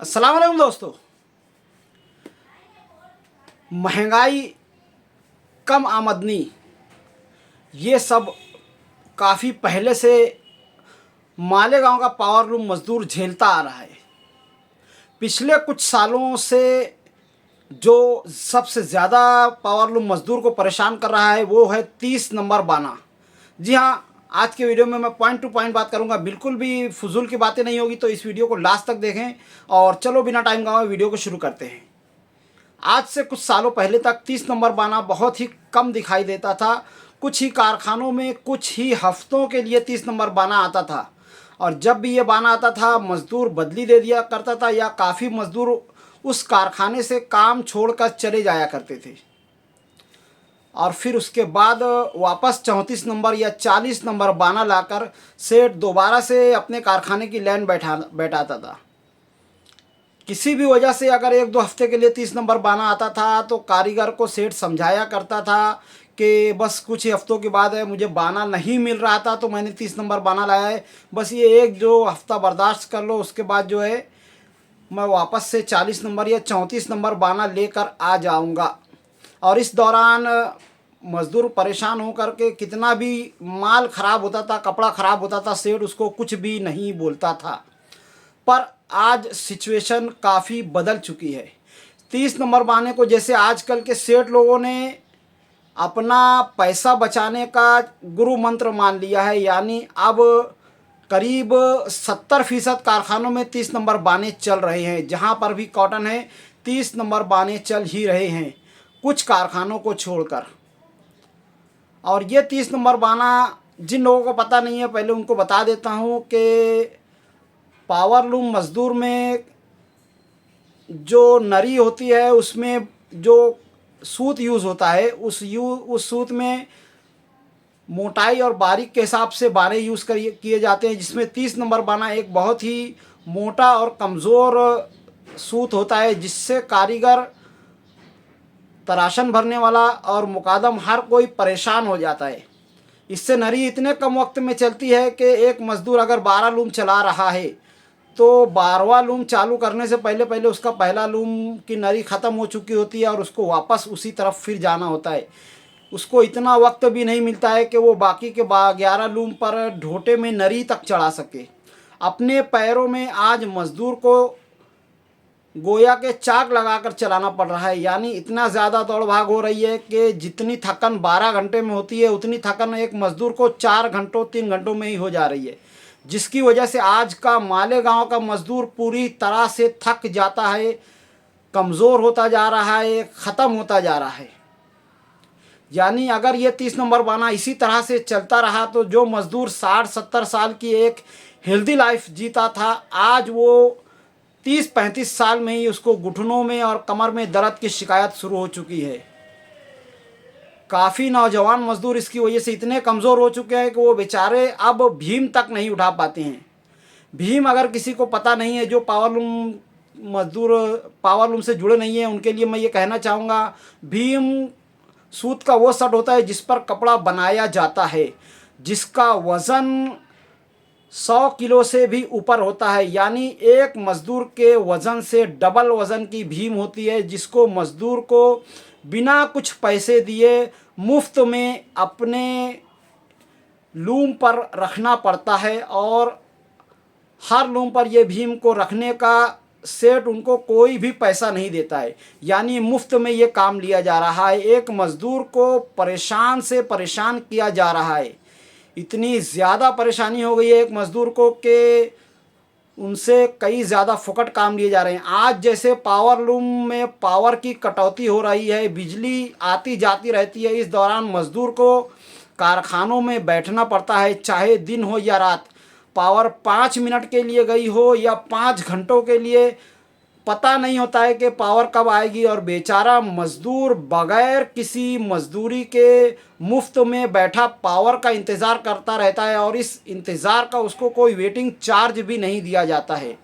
अस्सलाम वालेकुम दोस्तों। महंगाई, कम आमदनी, ये सब काफ़ी पहले से मालेगांव का पावर लूम मज़दूर झेलता आ रहा है। पिछले कुछ सालों से जो सबसे ज़्यादा पावर लूम मज़दूर को परेशान कर रहा है वो है 30 नंबर बाना। जी हाँ, आज के वीडियो में मैं पॉइंट टू पॉइंट बात करूंगा, बिल्कुल भी फजूल की बातें नहीं होगी, तो इस वीडियो को लास्ट तक देखें। और चलो बिना टाइम गंवाए वीडियो को शुरू करते हैं। आज से कुछ सालों पहले तक 30 नंबर बाना बहुत ही कम दिखाई देता था। कुछ ही कारखानों में कुछ ही हफ्तों के लिए 30 नंबर बाना आता था, और जब भी ये बाना आता था मज़दूर बदली दे दिया करता था, या काफ़ी मज़दूर उस कारखाने से काम छोड़कर चले जाया करते थे। और फिर उसके बाद वापस 34 नंबर या 40 नंबर बाना लाकर सेठ दोबारा से अपने कारखाने की लाइन बैठाता था। किसी भी वजह से अगर एक दो हफ्ते के लिए 30 नंबर बाना आता था तो कारीगर को सेठ समझाया करता था कि बस कुछ ही हफ्तों के बाद है, मुझे बाना नहीं मिल रहा था तो मैंने 30 नंबर बाना लाया है, बस ये एक जो हफ्ता बर्दाश्त कर लो, उसके बाद जो है मैं वापस से 40 नंबर या 34 नंबर बाना लेकर आ जाऊंगा। और इस दौरान मज़दूर परेशान होकर के, कितना भी माल ख़राब होता था, कपड़ा ख़राब होता था, सेठ उसको कुछ भी नहीं बोलता था। पर आज सिचुएशन काफ़ी बदल चुकी है। 30 नंबर बाने को जैसे आजकल के सेठ लोगों ने अपना पैसा बचाने का गुरु मंत्र मान लिया है। यानी अब करीब 70% कारखानों में 30 नंबर बाने चल रहे हैं। जहां पर भी कॉटन है 30 नंबर बाने चल ही रहे हैं, कुछ कारखानों को छोड़कर। और ये 30 नंबर बाना जिन लोगों को पता नहीं है, पहले उनको बता देता हूँ कि पावर लूम मज़दूर में जो नरी होती है उसमें जो सूत यूज़ होता है, उस सूत में मोटाई और बारीक के हिसाब से बाने यूज़ किए जाते हैं, जिसमें 30 नंबर बाना एक बहुत ही मोटा और कमज़ोर सूत होता है, जिससे कारीगर, तराशन भरने वाला और मुकादम हर कोई परेशान हो जाता है। इससे नरी इतने कम वक्त में चलती है कि एक मज़दूर अगर 12 लूम चला रहा है तो 12वां लूम चालू करने से पहले पहले उसका पहला लूम की नरी ख़त्म हो चुकी होती है और उसको वापस उसी तरफ फिर जाना होता है। उसको इतना वक्त भी नहीं मिलता है कि वो बाकी के 11 लूम पर ढोटे में नरी तक चढ़ा सके। अपने पैरों में आज मज़दूर को गोया के चाक लगाकर चलाना पड़ रहा है। यानी इतना ज़्यादा दौड़ भाग हो रही है कि जितनी थकन 12 घंटे में होती है उतनी थकन एक मज़दूर को 4 घंटों 3 घंटों में ही हो जा रही है, जिसकी वजह से आज का मालेगांव का मज़दूर पूरी तरह से थक जाता है, कमज़ोर होता जा रहा है, ख़त्म होता जा रहा है। यानी अगर ये 30 नंबर बाना इसी तरह से चलता रहा तो जो मज़दूर 60-70 साल की एक हेल्दी लाइफ जीता था, आज वो 30-35 साल में ही उसको घुटनों में और कमर में दर्द की शिकायत शुरू हो चुकी है। काफ़ी नौजवान मज़दूर इसकी वजह से इतने कमज़ोर हो चुके हैं कि वो बेचारे अब भीम तक नहीं उठा पाते हैं। भीम अगर किसी को पता नहीं है, जो पावर लूम मज़दूर पावर लूम से जुड़े नहीं हैं, उनके लिए मैं ये कहना चाहूँगा, भीम सूत का वो शर्ट होता है जिस पर कपड़ा बनाया जाता है, जिसका वज़न 100 किलो से भी ऊपर होता है। यानी एक मज़दूर के वज़न से डबल वज़न की भीम होती है, जिसको मज़दूर को बिना कुछ पैसे दिए मुफ्त में अपने लूम पर रखना पड़ता है। और हर लूम पर ये भीम को रखने का सेठ उनको कोई भी पैसा नहीं देता है। यानी मुफ्त में ये काम लिया जा रहा है। एक मज़दूर को परेशान से परेशान किया जा रहा है। इतनी ज़्यादा परेशानी हो गई है एक मज़दूर को कि उनसे कई ज़्यादा फुकट काम लिए जा रहे हैं। आज जैसे पावर लूम में पावर की कटौती हो रही है, बिजली आती जाती रहती है, इस दौरान मज़दूर को कारखानों में बैठना पड़ता है, चाहे दिन हो या रात। पावर 5 मिनट के लिए गई हो या 5 घंटों के लिए, पता नहीं होता है कि पावर कब आएगी, और बेचारा मज़दूर बग़ैर किसी मज़दूरी के मुफ्त में बैठा पावर का इंतज़ार करता रहता है, और इस इंतज़ार का उसको कोई वेटिंग चार्ज भी नहीं दिया जाता है।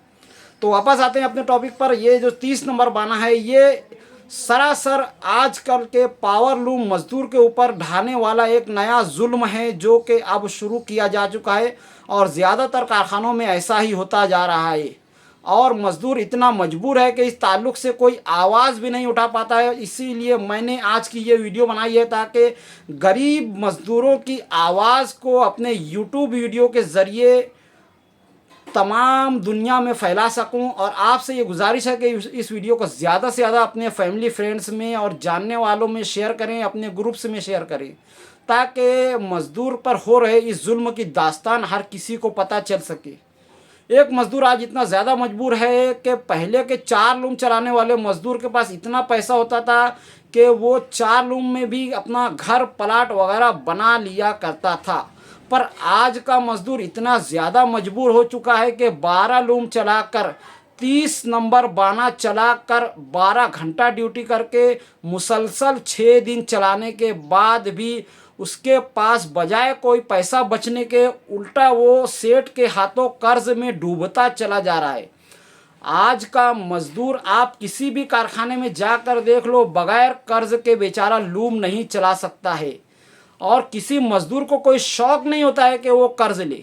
तो वापस आते हैं अपने टॉपिक पर। ये जो 30 नंबर बाना है, ये सरासर आजकल के पावर लूम मज़दूर के ऊपर ढाने वाला एक नया जुल्म है, जो कि अब शुरू किया जा चुका है और ज़्यादातर कारखानों में ऐसा ही होता जा रहा है। और मज़दूर इतना मजबूर है कि इस ताल्लुक़ से कोई आवाज़ भी नहीं उठा पाता है। इसीलिए मैंने आज की ये वीडियो बनाई है ताकि गरीब मज़दूरों की आवाज़ को अपने यूट्यूब वीडियो के ज़रिए तमाम दुनिया में फैला सकूं। और आपसे ये गुजारिश है कि इस वीडियो को ज़्यादा से ज़्यादा अपने फैमिली फ्रेंड्स में और जानने वालों में शेयर करें, अपने ग्रुप्स में शेयर करें, ताकि मज़दूर पर हो रहे इस जुल्म की दास्तान हर किसी को पता चल सके। एक मज़दूर आज इतना ज़्यादा मजबूर है कि पहले के 4 लूम चलाने वाले मज़दूर के पास इतना पैसा होता था कि वो 4 लूम में भी अपना घर प्लाट वगैरह बना लिया करता था। पर आज का मज़दूर इतना ज़्यादा मजबूर हो चुका है कि 12 लूम चलाकर 30 नंबर बाना चलाकर 12 घंटा ड्यूटी करके मुसलसल 6 दिन चलाने के बाद भी उसके पास बजाय कोई पैसा बचने के उल्टा वो सेठ के हाथों कर्ज में डूबता चला जा रहा है। आज का मजदूर आप किसी भी कारखाने में जाकर देख लो, बगैर कर्ज के बेचारा लूम नहीं चला सकता है। और किसी मजदूर को कोई शौक नहीं होता है कि वो कर्ज ले,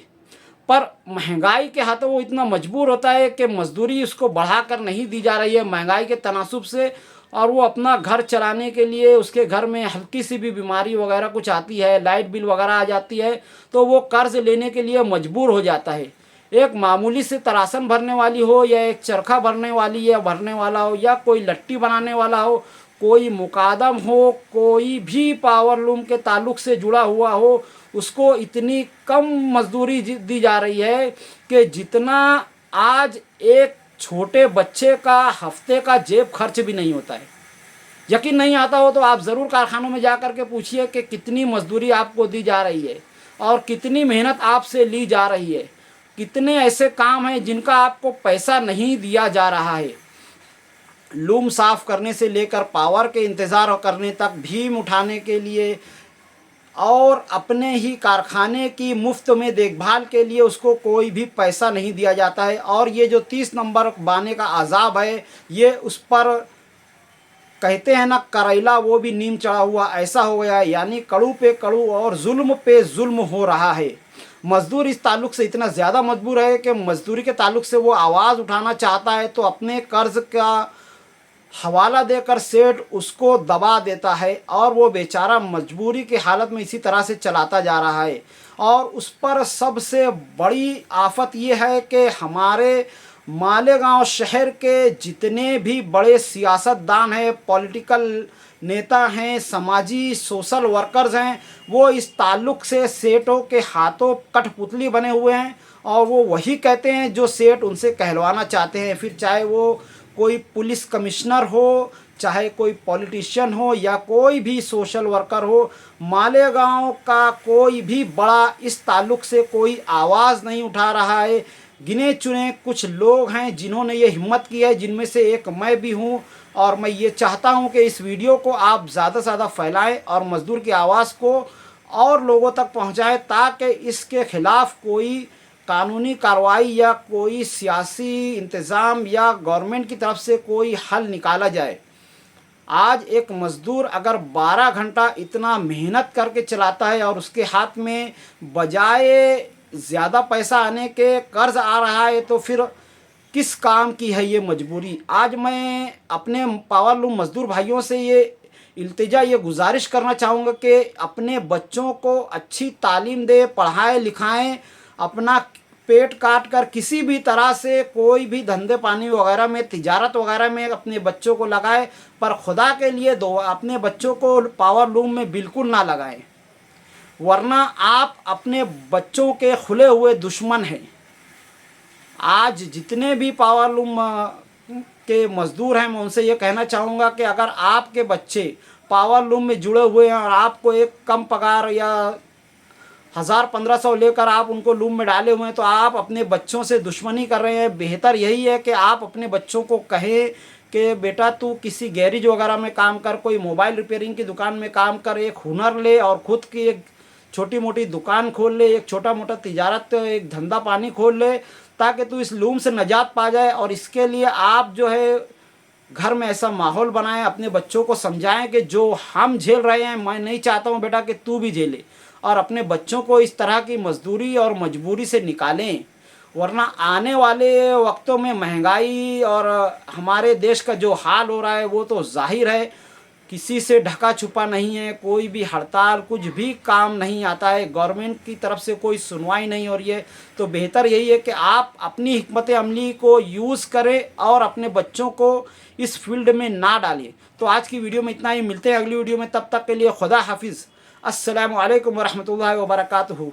पर महंगाई के हाथों वो इतना मजबूर होता है कि मजदूरी उसको बढ़ाकर नहीं दी जा रही है महंगाई के तनासुब से। और वो अपना घर चलाने के लिए, उसके घर में हल्की सी भी बीमारी वगैरह कुछ आती है, लाइट बिल वगैरह आ जाती है, तो वो कर्ज लेने के लिए मजबूर हो जाता है। एक मामूली से तरासन भरने वाली हो या एक चरखा भरने वाली या भरने वाला हो या कोई लट्टी बनाने वाला हो, कोई मुकादम हो, कोई भी पावर लूम के ताल्लुक़ से जुड़ा हुआ हो, उसको इतनी कम मजदूरी दी जा रही है कि जितना आज एक छोटे बच्चे का हफ्ते का जेब खर्च भी नहीं होता है। यकीन नहीं आता हो तो आप ज़रूर कारखानों में जा कर के पूछिए कि कितनी मजदूरी आपको दी जा रही है और कितनी मेहनत आपसे ली जा रही है। कितने ऐसे काम हैं जिनका आपको पैसा नहीं दिया जा रहा है। लूम साफ़ करने से लेकर पावर के इंतज़ार करने तक, भीम उठाने के लिए और अपने ही कारखाने की मुफ्त में देखभाल के लिए उसको कोई भी पैसा नहीं दिया जाता है। और ये जो 30 नंबर बाने का अजाब है, ये उस पर कहते हैं ना करेला वो भी नीम चढ़ा हुआ, ऐसा हो गया है। यानी कड़ू पे कड़ू और जुल्म पे जुल्म हो रहा है। मज़दूर इस ताल्लुक़ से इतना ज़्यादा मजबूर है कि मज़दूरी के ताल्लुक़ से वो आवाज़ उठाना चाहता है तो अपने कर्ज़ का हवाला देकर सेठ उसको दबा देता है और वो बेचारा मजबूरी की हालत में इसी तरह से चलाता जा रहा है। और उस पर सबसे बड़ी आफत ये है कि हमारे मालेगांव शहर के जितने भी बड़े सियासतदान हैं, पॉलिटिकल नेता हैं, समाजी सोशल वर्कर्स हैं, वो इस ताल्लुक़ से सेठों के हाथों कठपुतली बने हुए हैं और वो वही कहते हैं जो सेठ उनसे कहलवाना चाहते हैं। फिर चाहे वो कोई पुलिस कमिश्नर हो, चाहे कोई पॉलिटिशियन हो या कोई भी सोशल वर्कर हो, मालेगांव का कोई भी बड़ा इस ताल्लुक़ से कोई आवाज़ नहीं उठा रहा है। गिने चुने कुछ लोग हैं जिन्होंने ये हिम्मत की है, जिनमें से एक मैं भी हूँ। और मैं ये चाहता हूँ कि इस वीडियो को आप ज़्यादा से ज़्यादा फैलाएं और मज़दूर की आवाज़ को और लोगों तक पहुँचाएं ताकि इसके ख़िलाफ़ कोई कानूनी कार्रवाई या कोई सियासी इंतज़ाम या गवर्नमेंट की तरफ से कोई हल निकाला जाए। आज एक मज़दूर अगर 12 घंटा इतना मेहनत करके चलाता है और उसके हाथ में बजाय ज़्यादा पैसा आने के कर्ज़ आ रहा है तो फिर किस काम की है ये मजबूरी। आज मैं अपने पावर लूम मज़दूर भाइयों से ये इल्तिजा, ये गुजारिश करना चाहूँगा कि अपने बच्चों को अच्छी तालीम दे, पढ़ाएं लिखाएं, अपना पेट काट कर किसी भी तरह से कोई भी धंधे पानी वगैरह में, तिजारत वगैरह में अपने बच्चों को लगाएं, पर खुदा के लिए दो अपने बच्चों को पावर लूम में बिल्कुल ना लगाएं, वरना आप अपने बच्चों के खुले हुए दुश्मन हैं। आज जितने भी पावर लूम के मज़दूर हैं मैं उनसे ये कहना चाहूँगा कि अगर आपके बच्चे पावर लूम में जुड़े हुए हैं और आपको एक कम पगार या 1000-1500 लेकर आप उनको लूम में डाले हुए हैं तो आप अपने बच्चों से दुश्मनी कर रहे हैं। बेहतर यही है कि आप अपने बच्चों को कहें कि बेटा तू किसी गैरेज वगैरह में काम कर, कोई मोबाइल रिपेयरिंग की दुकान में काम कर, एक हुनर ले और ख़ुद की एक छोटी मोटी दुकान खोल ले, एक छोटा मोटा तिजारत, एक धंधा पानी खोल ले, ताकि तू इस लूम से निजात पा जाए। और इसके लिए आप जो है घर में ऐसा माहौल बनाएं, अपने बच्चों को समझाएं कि जो हम झेल रहे हैं मैं नहीं चाहता हूं बेटा कि तू भी झेले, और अपने बच्चों को इस तरह की मजदूरी और मजबूरी से निकालें। वरना आने वाले वक्तों में महंगाई और हमारे देश का जो हाल हो रहा है वो तो जाहिर है, किसी से ढका छुपा नहीं है। कोई भी हड़ताल कुछ भी काम नहीं आता है, गवर्नमेंट की तरफ से कोई सुनवाई नहीं हो रही है। तो बेहतर यही है कि आप अपनी हिकमत अमली को यूज़ करें और अपने बच्चों को इस फील्ड में ना डालें। तो आज की वीडियो में इतना ही, मिलते हैं अगली वीडियो में, तब तक के लिए खुदा हाफिज़। अस्सलामु अलैकुम वरहमतुल्लाहि वबरकातुहू।